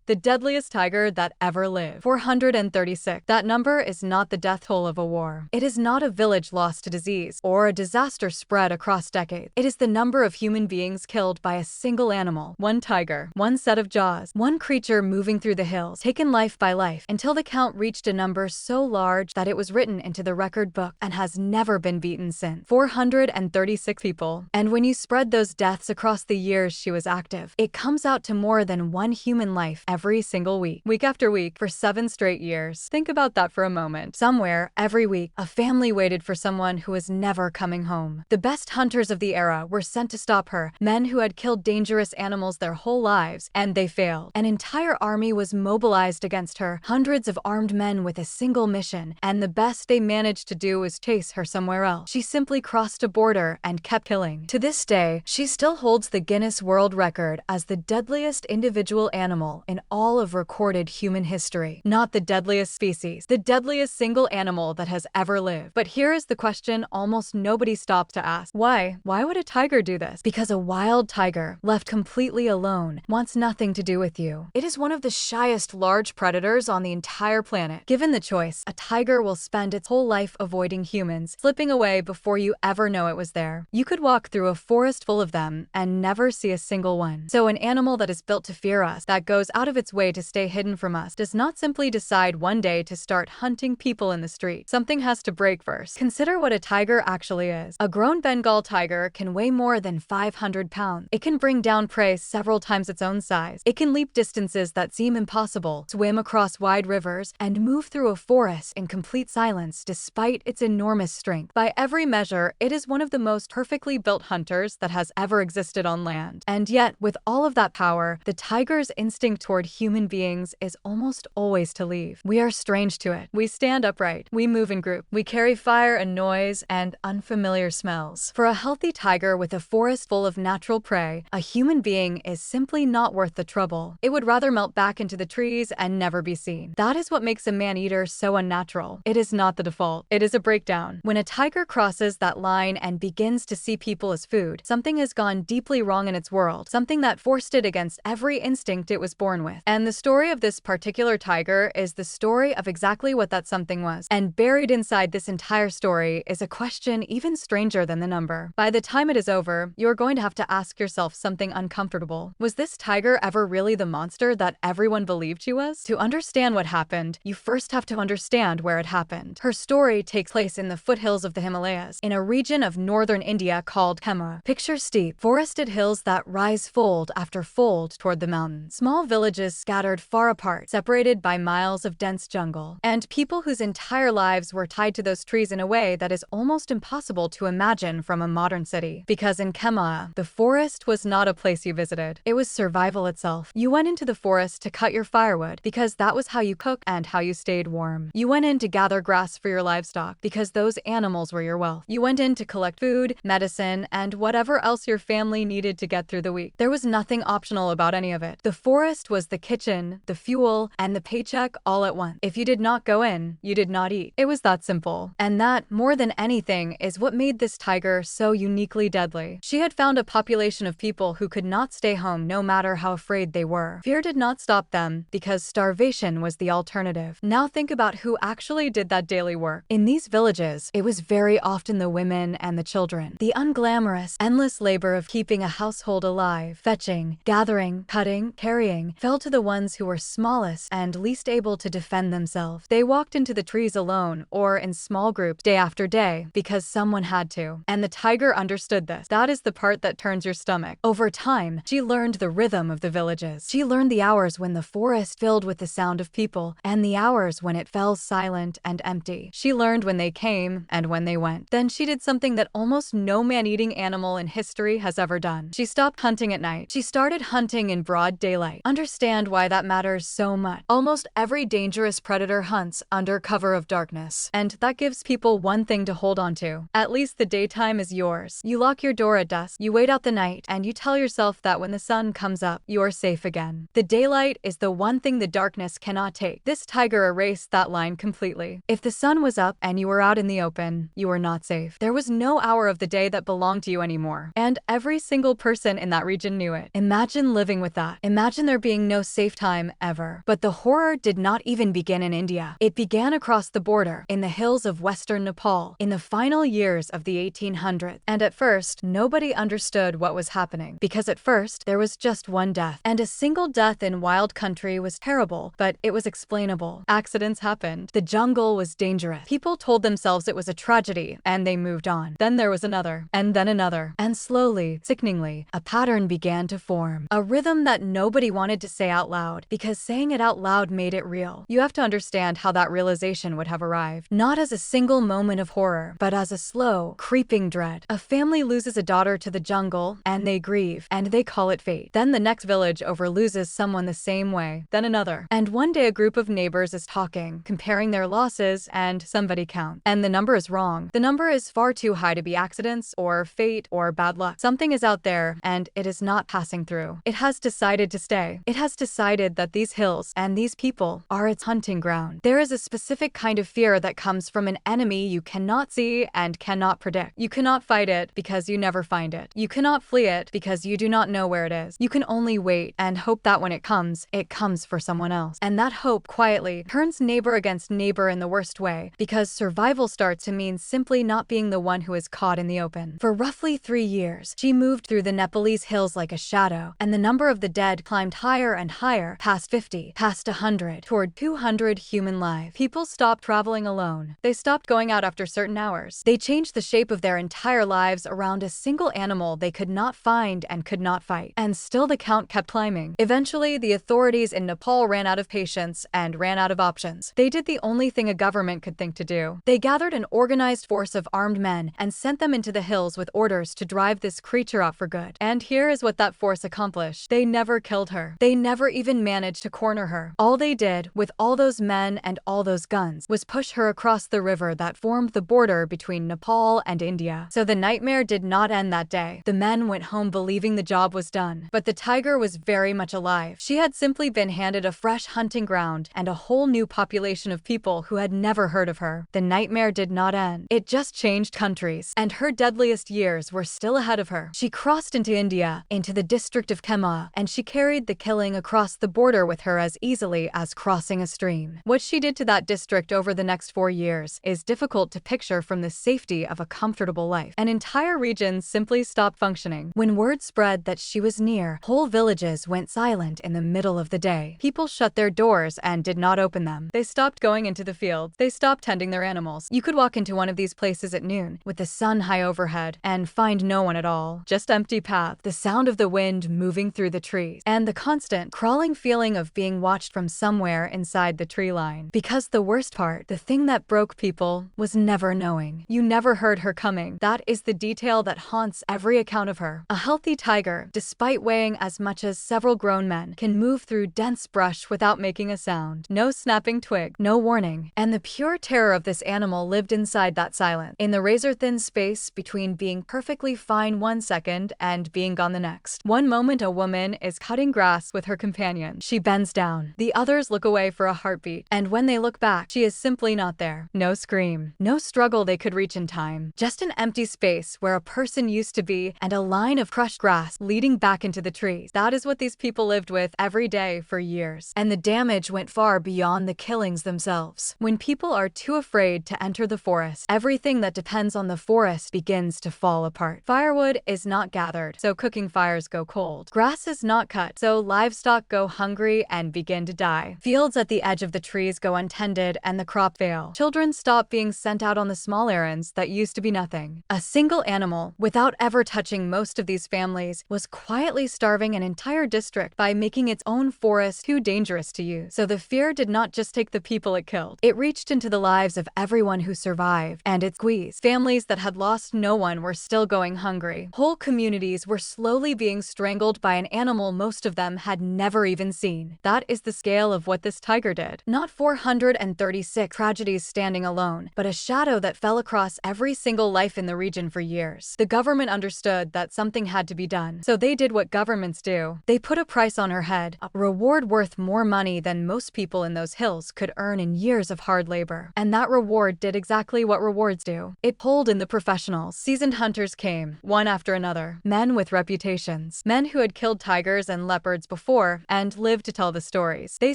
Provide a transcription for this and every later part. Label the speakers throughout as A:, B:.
A: The deadliest tiger that ever lived. 436. That number is not the death toll of a war. It is not a village lost to disease or a disaster spread across decades. It is the number of human beings killed by a single animal. One tiger, one set of jaws, one creature moving through the hills, taken life by life, until the count reached a number so large that it was written into the record book and has never been beaten since. 436 people. And when you spread those deaths across the years she was active, it comes out to more than one human life every single week after week, for 7 straight years. Think about that for a moment. Somewhere, every week, a family waited for someone who was never coming home. The best hunters of the era were sent to stop her, men who had killed dangerous animals their whole lives, and they failed. An entire army was mobilized against her, hundreds of armed men with a single mission, and the best they managed to do was chase her somewhere else. She simply crossed a border and kept killing. To this day, she still holds the Guinness World Record as the deadliest individual animal in all of recorded human history. Not the deadliest species, the deadliest single animal that has ever lived. But here is the question almost nobody stops to ask. Why? Why would a tiger do this? Because a wild tiger, left completely alone, wants nothing to do with you. It is one of the shyest large predators on the entire planet. Given the choice, a tiger will spend its whole life avoiding humans, slipping away before you ever know it was there. You could walk through a forest full of them and never see a single one. So an animal that is built to fear us, that goes out of its way to stay hidden from us, does not simply decide one day to start hunting people in the street. Something has to break first. Consider what a tiger actually is. A grown Bengal tiger can weigh more than 500 pounds. It can bring down prey several times its own size. It can leap distances that seem impossible, swim across wide rivers, and move through a forest in complete silence despite its enormous strength. By every measure, it is one of the most perfectly built hunters that has ever existed on land. And yet, with all of that power, the tiger's instinct toward human beings is almost always to leave. We are strange to it. We stand upright. We move in group. We carry fire and noise and unfamiliar smells. For a healthy tiger with a forest full of natural prey, a human being is simply not worth the trouble. It would rather melt back into the trees and never be seen. That is what makes a man-eater so unnatural. It is not the default. It is a breakdown. When a tiger crosses that line and begins to see people as food, something has gone deeply wrong in its world, something that forced it against every instinct it was born with. And the story of this particular tiger is the story of exactly what that something was. And buried inside this entire story is a question even stranger than the number. By the time it is over, you're going to have to ask yourself something uncomfortable. Was this tiger ever really the monster that everyone believed she was? To understand what happened, you first have to understand where it happened. Her story takes place in the foothills of the Himalayas, in a region of northern India called Kumaon. Picture steep, forested hills that rise fold after fold toward the mountains. Small villages scattered far apart, separated by miles of dense jungle. And people whose entire lives were tied to those trees in a way that is almost impossible to imagine from a modern city. Because in Kumaon, the forest was not a place you visited. It was survival itself. You went into the forest to cut your firewood, because that was how you cooked and how you stayed warm. You went in to gather grass for your livestock, because those animals were your wealth. You went in to collect food, medicine, and whatever else your family needed to get through the week. There was nothing optional about any of it. The forest was the kitchen, the fuel, and the paycheck all at once. If you did not go in, you did not eat. It was that simple. And that, more than anything, is what made this tiger so uniquely deadly. She had found a population of people who could not stay home no matter how afraid they were. Fear did not stop them, because starvation was the alternative. Now think about who actually did that daily work. In these villages, it was very often the women and the children. The unglamorous, endless labor of keeping a household alive, fetching, gathering, cutting, carrying, fell to the ones who were smallest and least able to defend themselves. They walked into the trees alone, or in small groups, day after day, because someone had to. And the tiger understood this. That is the part that turns your stomach. Over time, she learned the rhythm of the villages. She learned the hours when the forest filled with the sound of people, and the hours when it fell silent and empty. She learned when they came and when they went. Then she did something that almost no man-eating animal in history has ever done. She stopped hunting at night. She started hunting in broad daylight. Understand why that matters so much. Almost every dangerous predator hunts under cover of darkness. And that gives people one thing to hold on to. At least the daytime is yours. You lock your door at dusk, you wait out the night, and you tell yourself that when the sun comes up, you are safe again. The daylight is the one thing the darkness cannot take. This tiger erased that line completely. If the sun was up and you were out in the open, you were not safe. There was no hour of the day that belonged to you anymore. And every single person in that region knew it. Imagine living with that. Imagine there being no safe time ever. But the horror did not even begin in India. It began across the border, in the hills of western Nepal, in the final years of the 1800s. And at first, nobody understood what was happening. Because at first, there was just one death. And a single death in wild country was terrible, but it was explainable. Accidents happened. The jungle was dangerous. People told themselves it was a tragedy, and they moved on. Then there was another, and then another. And slowly, sickeningly, a pattern began to form. A rhythm that nobody wanted to say out loud, because saying it out loud made it real. You have to understand how that realization would have arrived. Not as a single moment of horror, but as a slow, creeping dread. A family loses a daughter to the jungle, and they grieve, and they call it fate. Then the next village over loses someone the same way, then another. And one day a group of neighbors is talking, comparing their losses, and somebody counts. And the number is wrong. The number is far too high to be accidents, or fate, or bad luck. Something is out there, and it is not passing through. It has decided to stay. It has decided that these hills and these people are its hunting ground. There is a specific kind of fear that comes from an enemy you cannot see and cannot predict. You cannot fight it because you never find it. You cannot flee it because you do not know where it is. You can only wait and hope that when it comes for someone else. And that hope quietly turns neighbor against neighbor in the worst way, because survival starts to mean simply not being the one who is caught in the open. For roughly 3 years, she moved through the Nepalese hills like a shadow, and the number of the dead climbed higher and higher, past 50, past 100, toward 200 human lives. People stopped traveling alone. They stopped going out after certain hours. They changed the shape of their entire lives around a single animal they could not find and could not fight. And still the count kept climbing. Eventually, the authorities in Nepal ran out of patience and ran out of options. They did the only thing a government could think to do. They gathered an organized force of armed men and sent them into the hills with orders to drive this creature out for good. And here is what that force accomplished. They never killed her. They never even managed to corner her. All they did, with all those men and all those guns, was push her across the river that formed the border between Nepal and India. So the nightmare did not end that day. The men went home believing the job was done. But the tiger was very much alive. She had simply been handed a fresh hunting ground and a whole new population of people who had never heard of her. The nightmare did not end. It just changed countries, and her deadliest years were still ahead of her. She crossed into India, into the district of Kumaon, and she carried the killing across the border with her as easily as crossing a stream. What she did to that district over the next 4 years is difficult to picture from the safety of a comfortable life. An entire region simply stopped functioning. When word spread that she was near, whole villages went silent in the middle of the day. People shut their doors and did not open them. They stopped going into the fields. They stopped tending their animals. You could walk into one of these places at noon, with the sun high overhead, and find no one at all. Just empty paths, the sound of the wind moving through the trees, and the constant, crawling feeling of being watched from somewhere inside the tree line. Because the worst part, the thing that broke people, was never knowing. You never heard her coming. That is the detail that haunts every account of her. A healthy tiger, despite weighing as much as several grown men, can move through dense brush without making a sound. No snapping twig, no warning. And the pure terror of this animal lived inside that silence, in the razor-thin space between being perfectly fine 1 second and being gone the next. One moment a woman is cutting grass with her companion. She bends down. The others look away for a heartbeat, and when they look back, she is simply not there. No scream, no struggle they could reach in time. Just an empty space where a person used to be, and a line of crushed grass leading back into the trees. That is what these people lived with every day for years. And the damage went far beyond the killings themselves. When people are too afraid to enter the forest, everything that depends on the forest begins to fall apart. Firewood is not gathered, so cooking fires go cold. Grass is not cut, so livestock go hungry and begin to die. Fields at the edge of the trees go untended and the crop fail. Children stop being sent out on the small errands that used to be nothing. A single animal, without ever touching most of these families, was quietly starving an entire district by making its own forest too dangerous to use. So the fear did not just take the people it killed. It reached into the lives of everyone who survived, and it squeezed. Families that had lost no one were still going hungry. Whole communities were slowly being strangled by an animal most of them had never even seen. That is the scale of what this tiger did. Not 436 tragedies standing alone, but a shadow that fell across every single life in the region for years. The government understood that something had to be done, so they did what governments do. They put a price on her head, a reward worth more money than most people in those hills could earn in years of hard labor. And that reward did exactly what rewards do. It pulled in the professionals. Seasoned hunters came, one after another. Men with reputations. Men who had killed tigers and leopards before before and lived to tell the stories. They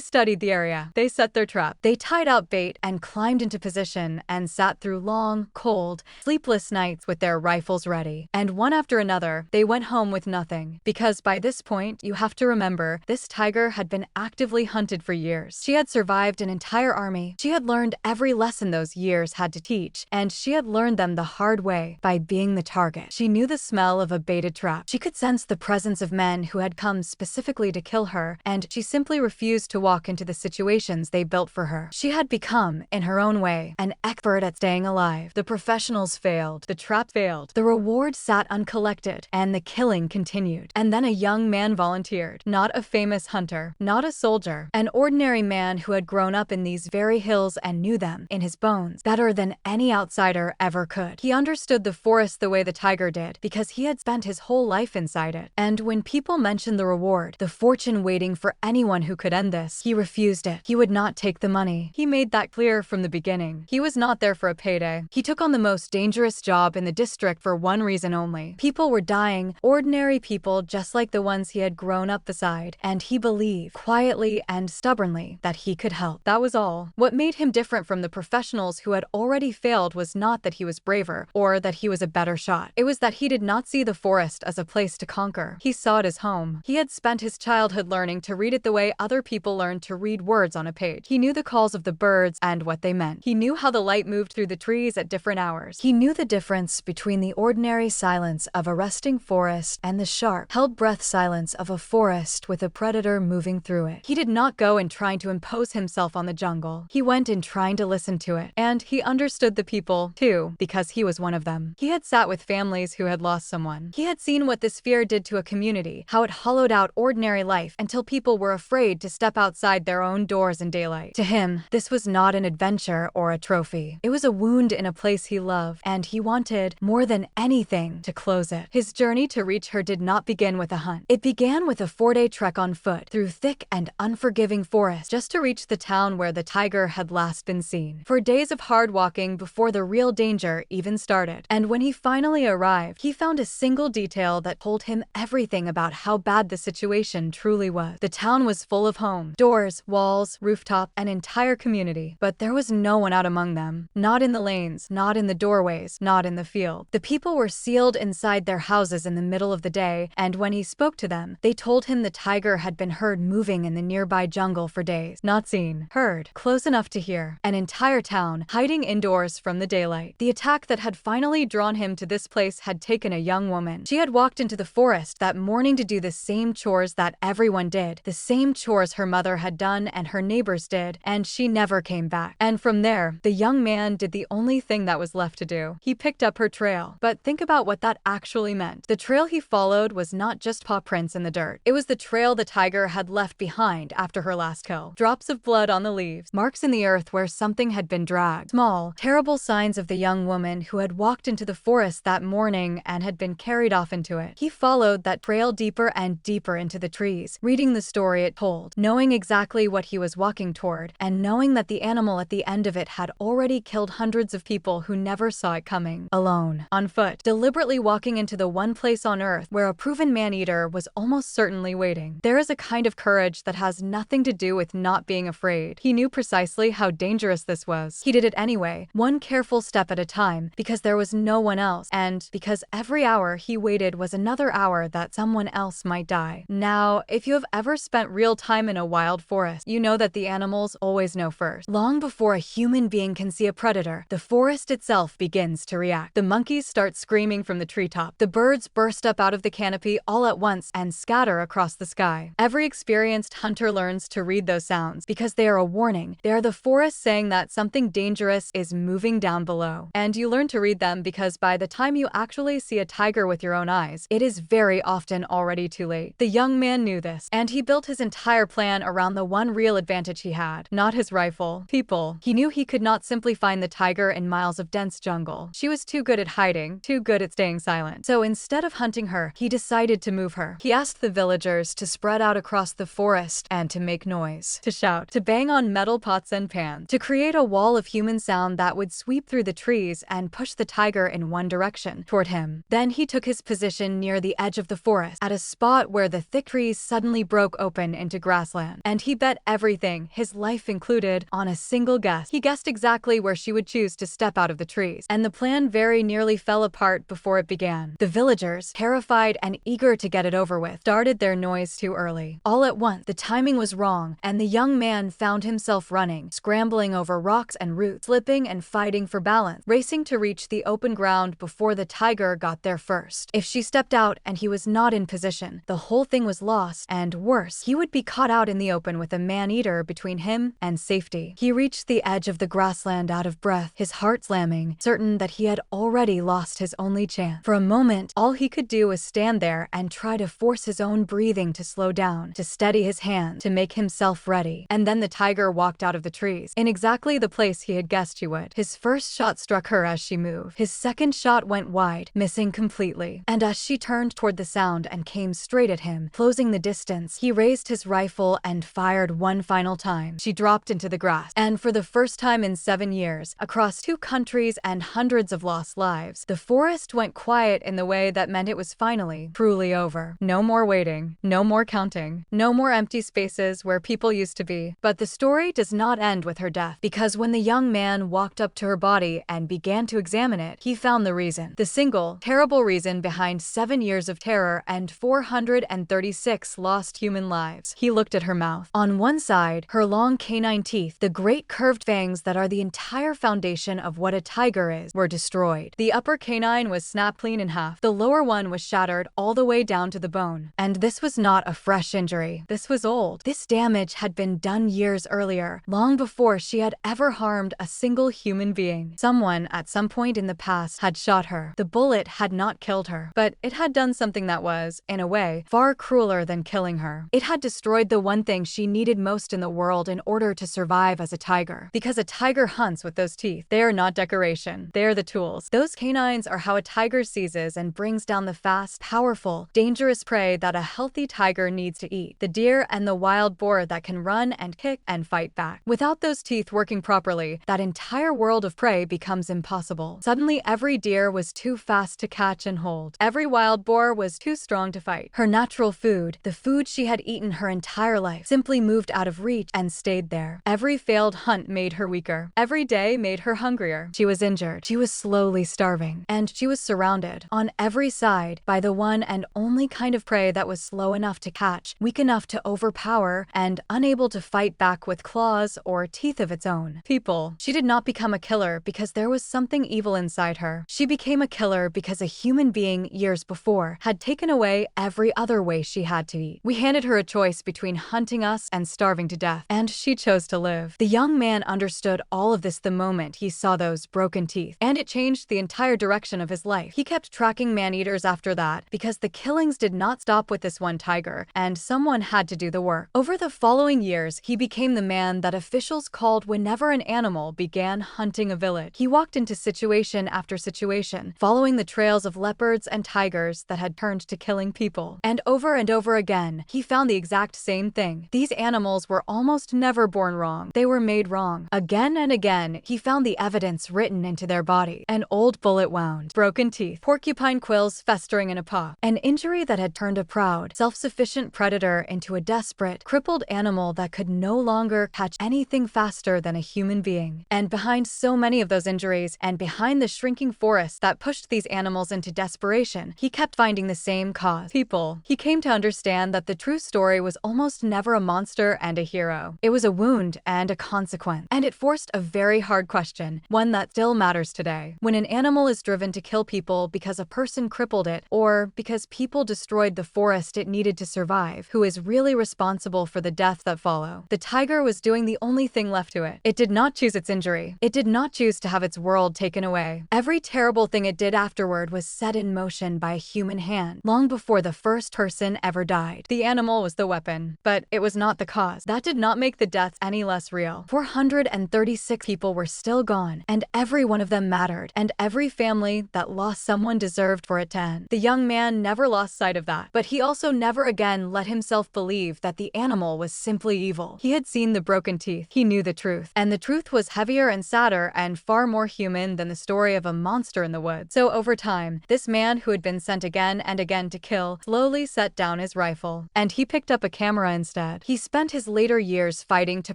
A: studied the area. They set their trap. They tied out bait and climbed into position and sat through long, cold, sleepless nights with their rifles ready. And one after another, they went home with nothing. Because by this point, you have to remember, this tiger had been actively hunted for years. She had survived an entire army. She had learned every lesson those years had to teach, and she had learned them the hard way by being the target. She knew the smell of a baited trap. She could sense the presence of men who had come specifically to kill her, and she simply refused to walk into the situations they built for her. She had become, in her own way, an expert at staying alive. The professionals failed. The trap failed. The reward sat uncollected, and the killing continued. And then a young man volunteered. Not a famous hunter, not a soldier, an ordinary man who had grown up in these very hills and knew them, in his bones, better than any outsider ever could. He understood the forest the way the tiger did, because he had spent his whole life inside it. And when people mentioned the reward, the fortune waiting for anyone who could end this, he refused it. He would not take the money. He made that clear from the beginning. He was not there for a payday. He took on the most dangerous job in the district for one reason only. People were dying, ordinary people just like the ones he had grown up beside, and he believed, quietly and stubbornly, that he could help. That was all. What made him different from the professionals who had already failed was not that he was braver, or that he was a better shot. It was that he did not see the forest as a place to conquer. He saw it as home. He had spent his childhood learning to read it the way other people learned to read words on a page. He knew the calls of the birds and what they meant. He knew how the light moved through the trees at different hours. He knew the difference between the ordinary silence of a resting forest and the sharp, held-breath silence of a forest with a predator moving through it. He did not go in trying to impose himself on the jungle. He went in trying to listen to it. And he understood the people, too, because he was one of them. He had sat with families who had lost someone. He had seen what this fear did to a community, how it hollowed out ordinary life until people were afraid to step outside their own doors in daylight. To him, this was not an adventure or a trophy. It was a wound in a place he loved, and he wanted, more than anything, to close it. His journey to reach her did not begin with a hunt. It began with a 4-day trek on foot through thick and unforgiving forest just to reach the town where the tiger had last been seen. For days of hard walking before the real danger even started. And when he finally arrived, he found a single detail that told him everything about how bad the situation truly was. The town was full of homes, doors, walls, rooftop, an entire community. But there was no one out among them. Not in the lanes, not in the doorways, not in the field. The people were sealed inside their houses in the middle of the day, and when he spoke to them, they told him the tiger had been heard moving in the nearby jungle for days. Not seen, heard, close enough to hear. An entire town, hiding indoors from the daylight. The attack that had finally drawn him to this place had taken a young woman. She had walked into the forest that morning to do the same chores that everyone did, the same chores her mother had done and her neighbors did, and she never came back. And from there, the young man did the only thing that was left to do. He picked up her trail. But think about what that actually meant. The trail he followed was not just paw prints in the dirt. It was the trail the tiger had left behind after her last kill. Drops of blood on the leaves, marks in the earth where something had been dragged. Small, terrible signs of the young woman who had walked into the forest that morning and had been carried off into it. He followed that trail deeper and deeper into the trees, reading the story it told, knowing exactly what he was walking toward, and knowing that the animal at the end of it had already killed hundreds of people who never saw it coming. Alone, on foot, deliberately walking into the one place on earth where a proven man-eater was almost certainly waiting. There is a kind of courage that has nothing to do with not being afraid. He knew precisely how dangerous this was. He did it anyway, one careful step at a time, because there was no one else, and because every hour he waited was another hour that someone else might die. Now, if you have ever spent real time in a wild forest, you know that the animals always know first. Long before a human being can see a predator, the forest itself begins to react. The monkeys start screaming from the treetop. The birds burst up out of the canopy all at once and scatter across the sky. Every experienced hunter learns to read those sounds because they are a warning. They are the forest saying that something dangerous is moving down below. And you learn to read them because by the time you actually see a tiger with your own eyes, it is very often already too late. The young man knew this, and he built his entire plan around the one real advantage he had, not his rifle. People. He knew he could not simply find the tiger in miles of dense jungle. She was too good at hiding, too good at staying silent. So instead of hunting her, he decided to move her. He asked the villagers to spread out across the forest and to make noise, to shout, to bang on metal pots and pans, to create a wall of human sound that would sweep through the trees and push the tiger in one direction, toward him. Then he took his position near the edge of the forest, at a spot where the thick trees suddenly suddenly broke open into grassland. And he bet everything, his life included, on a single guess. He guessed exactly where she would choose to step out of the trees, and the plan very nearly fell apart before it began. The villagers, terrified and eager to get it over with, started their noise too early. All at once, the timing was wrong, and the young man found himself running, scrambling over rocks and roots, slipping and fighting for balance, racing to reach the open ground before the tiger got there first. If she stepped out and he was not in position, the whole thing was lost, and worse, he would be caught out in the open with a man-eater between him and safety. He reached the edge of the grassland out of breath, his heart slamming, certain that he had already lost his only chance. For a moment, all he could do was stand there and try to force his own breathing to slow down, to steady his hand, to make himself ready. And then the tiger walked out of the trees, in exactly the place he had guessed she would. His first shot struck her as she moved. His second shot went wide, missing completely. And as she turned toward the sound and came straight at him, closing the distance, he raised his rifle and fired one final time. She dropped into the grass, and for the first time in 7 years, across 2 countries and hundreds of lost lives, the forest went quiet in the way that meant it was finally, truly over. No more waiting, no more counting, no more empty spaces where people used to be. But the story does not end with her death, because when the young man walked up to her body and began to examine it, he found the reason. The single, terrible reason behind 7 years of terror and 436 lost human lives. He looked at her mouth. On one side, her long canine teeth, the great curved fangs that are the entire foundation of what a tiger is, were destroyed. The upper canine was snapped clean in half. The lower one was shattered all the way down to the bone. And this was not a fresh injury. This was old. This damage had been done years earlier, long before she had ever harmed a single human being. Someone, at some point in the past, had shot her. The bullet had not killed her, but it had done something that was, in a way, far crueler than killing her. It had destroyed the one thing she needed most in the world in order to survive as a tiger. Because a tiger hunts with those teeth. They are not decoration. They are the tools. Those canines are how a tiger seizes and brings down the fast, powerful, dangerous prey that a healthy tiger needs to eat. The deer and the wild boar that can run and kick and fight back. Without those teeth working properly, that entire world of prey becomes impossible. Suddenly, every deer was too fast to catch and hold. Every wild boar was too strong to fight. Her natural food, the food she had eaten her entire life, simply moved out of reach and stayed there. Every failed hunt made her weaker. Every day made her hungrier. She was injured. She was slowly starving. And she was surrounded, on every side, by the one and only kind of prey that was slow enough to catch, weak enough to overpower, and unable to fight back with claws or teeth of its own. People. She did not become a killer because there was something evil inside her. She became a killer because a human being, years before, had taken away every other way she had to eat. We handed her a choice between hunting us and starving to death, and she chose to live. The young man understood all of this the moment he saw those broken teeth, and it changed the entire direction of his life. He kept tracking man-eaters after that, because the killings did not stop with this one tiger, and someone had to do the work. Over the following years, he became the man that officials called whenever an animal began hunting a village. He walked into situation after situation, following the trails of leopards and tigers that had turned to killing people. And over again, he found the exact same thing. These animals were almost never born wrong. They were made wrong. Again and again, he found the evidence written into their body. An old bullet wound, broken teeth, porcupine quills festering in a paw, an injury that had turned a proud, self-sufficient predator into a desperate, crippled animal that could no longer catch anything faster than a human being. And behind so many of those injuries, and behind the shrinking forest that pushed these animals into desperation, he kept finding the same cause: people. He came to understand that the true story was almost never a monster and a hero. It was a wound and a consequence. And it forced a very hard question, one that still matters today. When an animal is driven to kill people because a person crippled it, or because people destroyed the forest it needed to survive, who is really responsible for the death that follow? The tiger was doing the only thing left to it. It did not choose its injury. It did not choose to have its world taken away. Every terrible thing it did afterward was set in motion by a human hand, long before the first person ever died. The animal was the weapon, but it was not the cause. That did not make the deaths any less real. 436 people were still gone, and every one of them mattered, and every family that lost someone deserved for it to end. The young man never lost sight of that, but he also never again let himself believe that the animal was simply evil. He had seen the broken teeth. He knew the truth, and the truth was heavier and sadder and far more human than the story of a monster in the woods. So over time, this man who had been sent again and again to kill slowly set down his rifle. rifle. And he picked up a camera instead. He spent his later years fighting to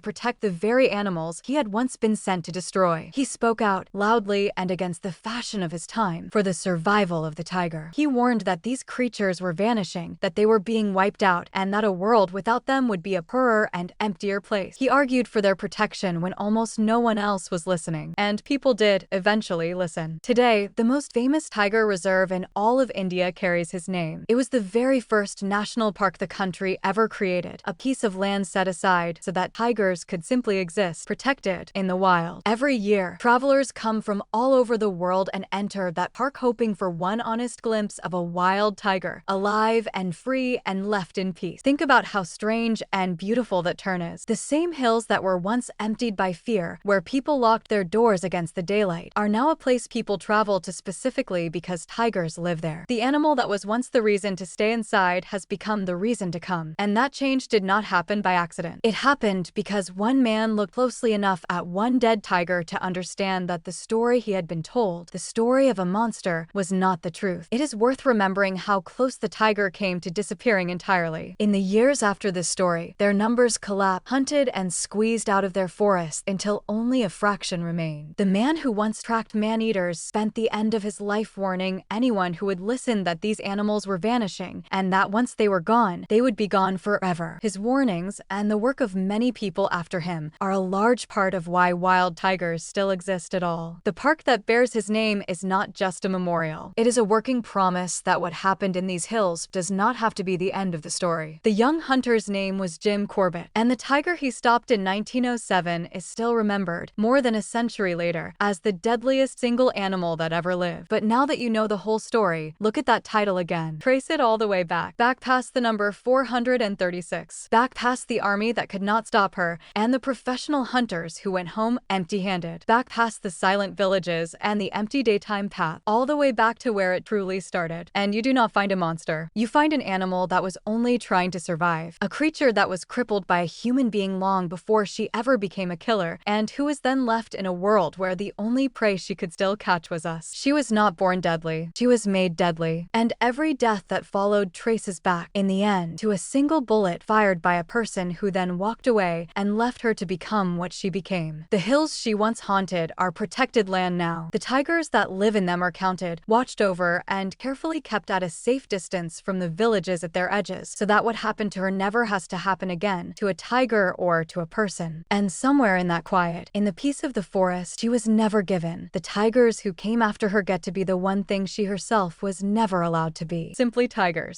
A: protect the very animals he had once been sent to destroy. He spoke out loudly and against the fashion of his time for the survival of the tiger. He warned that these creatures were vanishing, that they were being wiped out, and that a world without them would be a poorer and emptier place. He argued for their protection when almost no one else was listening. And people did eventually listen. Today, the most famous tiger reserve in all of India carries his name. It was the very first national park the country ever created, a piece of land set aside so that tigers could simply exist, protected in the wild. Every year, travelers come from all over the world and enter that park hoping for one honest glimpse of a wild tiger, alive and free and left in peace. Think about how strange and beautiful that turn is. The same hills that were once emptied by fear, where people locked their doors against the daylight, are now a place people travel to specifically because tigers live there. The animal that was once the reason to stay inside has become the reason to come. And that change did not happen by accident. It happened because one man looked closely enough at one dead tiger to understand that the story he had been told, the story of a monster, was not the truth. It is worth remembering how close the tiger came to disappearing entirely. In the years after this story, their numbers collapsed, hunted and squeezed out of their forests until only a fraction remained. The man who once tracked man-eaters spent the end of his life warning anyone who would listen that these animals were vanishing, and that once they were gone, they would be gone forever. His warnings, and the work of many people after him, are a large part of why wild tigers still exist at all. The park that bears his name is not just a memorial. It is a working promise that what happened in these hills does not have to be the end of the story. The young hunter's name was Jim Corbett, and the tiger he stopped in 1907 is still remembered, more than a century later, as the deadliest single animal that ever lived. But now that you know the whole story, look at that title again. Trace it all the way back past the number 436, back past the army that could not stop her, and the professional hunters who went home empty-handed, back past the silent villages and the empty daytime path, all the way back to where it truly started. And you do not find a monster. You find an animal that was only trying to survive, a creature that was crippled by a human being long before she ever became a killer, and who was then left in a world where the only prey she could still catch was us. She was not born deadly. She was made deadly. And every death that followed traces back, in the end, to a single bullet fired by a person who then walked away and left her to become what she became. The hills she once haunted are protected land now. The tigers that live in them are counted, watched over, and carefully kept at a safe distance from the villages at their edges, so that what happened to her never has to happen again, to a tiger or to a person. And somewhere in that quiet, in the peace of the forest, she was never given. The tigers who came after her get to be the one thing she herself was never allowed to be. Simply tigers.